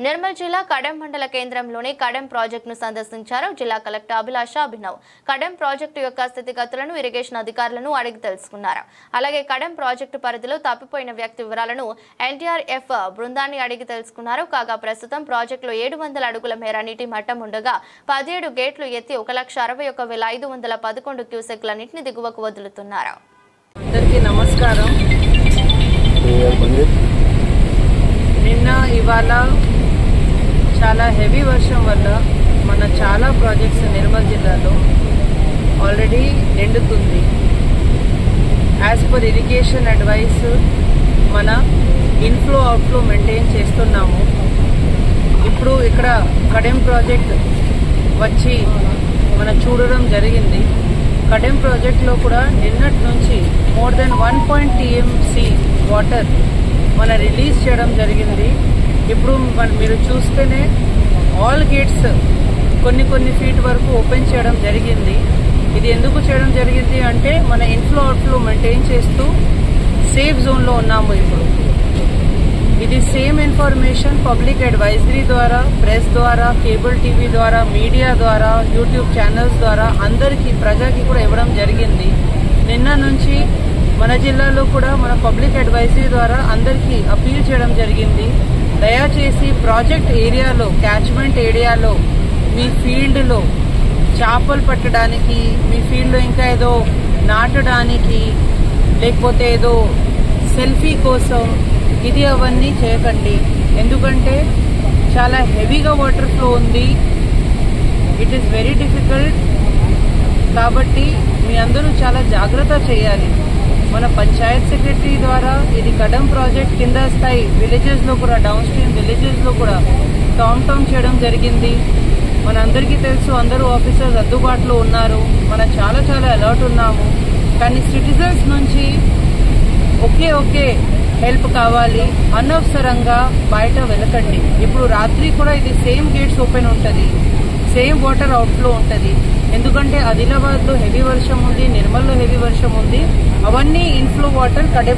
నిర్మల్ జిల్లా కడెం మండల కేంద్రంలోని కడెం ప్రాజెక్టును సందర్శించారు జిల్లా కలెక్టర్ అభిలాష అభినవ్. కడెం ప్రాజెక్టు యొక్క స్థితిగతులను ఇరిగేషన్ అధికారులను అడిగి తెలుసుకున్నారు. అలాగే కడెం ప్రాజెక్టు పరిధిలో తప్పిపోయిన వ్యక్తి వివరాలను ఎన్డీఆర్ఎఫ్ బృందాన్ని అడిగి తెలుసుకున్నారు. కాగా ప్రస్తుతం ప్రాజెక్టులో 700 అడుగుల మేర నీటి మట్టం ఉండగా 17 గేట్లు ఎత్తి 1,61,511 క్యూసెక్ల నీటిని దిగువకు వదులుతున్నారు. నమస్కారం. నిన్న ఇవాళ చాలా హెవీ వర్షం వల్ల మన చాలా ప్రాజెక్ట్స్ నిర్మల్ జిల్లాలో ఆల్రెడీ ఎండుతుంది. యాజ్ పర్ ఇరిగేషన్ అడ్వైస్ మన ఇన్ఫ్లో అవుట్ఫ్లో మెయింటైన్ చేస్తున్నాము. ఇప్పుడు ఇక్కడ కడెం ప్రాజెక్ట్ వచ్చి మనం చూడడం జరిగింది. కడెం ప్రాజెక్ట్లో కూడా నిన్నటి నుంచి మోర్ దెన్ 1 TMC వాటర్ మన రిలీజ్ చేయడం జరిగింది. ఇప్పుడు మీరు చూస్తేనే ఆల్ గేట్స్ కొన్ని ఫీట్ వరకు ఓపెన్ చేయడం జరిగింది. ఇది ఎందుకు చేయడం జరిగింది అంటే మన ఇన్ఫ్లో అవుట్ఫ్లో మెయింటైన్ చేస్తూ సేఫ్ జోన్లో ఉన్నాము. ఇప్పుడు ఇది సేమ్ ఇన్ఫర్మేషన్ పబ్లిక్ అడ్వైజరీ ద్వారా, ప్రెస్ ద్వారా, కేబుల్ టీవీ ద్వారా, మీడియా ద్వారా, యూట్యూబ్ ఛానల్స్ ద్వారా అందరికీ ప్రజలకి కూడా ఇవ్వడం జరిగింది. నిన్న నుంచి మన జిల్లాలో కూడా మన పబ్లిక్ అడ్వైజరీ ద్వారా అందరికీ అపీల్ చేయడం జరిగింది. దయచేసి ప్రాజెక్ట్ ఏరియాలో, క్యాచ్మెంట్ ఏరియాలో మీ ఫీల్డ్లో చేపలు పట్టడానికి, మీ ఫీల్డ్లో ఇంకా ఏదో నాటడానికి, లేకపోతే ఏదో సెల్ఫీ కోసం ఇది అవన్నీ చేయకండి. ఎందుకంటే చాలా హెవీగా వాటర్ ఫ్లో ఉంది. It is very difficult. కాబట్టి మీ అందరూ చాలా జాగ్రత్త చేయాలి. మన పంచాయత్ సెక్రటరీ ద్వారా ఇది కడెం ప్రాజెక్ట్ కింద స్థాయి విలేజెస్లో కూడా, డౌన్ స్ట్రీమ్ విలేజెస్లో కూడా టామ్ చేయడం జరిగింది. మన అందరికీ తెలుసు, అందరూ ఆఫీసర్స్ అందుబాటులో ఉన్నారు. మనం చాలా అలర్ట్ ఉన్నాము. కానీ సిటిజన్స్ నుంచి ఒకే హెల్ప్ కావాలి. అనవసరంగా బయట వెళ్ళకండి. ఇప్పుడు రాత్రి కూడా ఇది సేమ్ గేట్స్ ఓపెన్ ఉంటుంది, సేమ్ వాటర్ అవుట్ఫ్లో ఉంటుంది. ఎందుకంటే ఆదిలాబాద్లో హెవీ వర్షం ఉంది, నిర్మల్లో హెవీ వర్షం ఉంది. అవన్నీ ఇన్ఫ్లో వాటర్ కడెం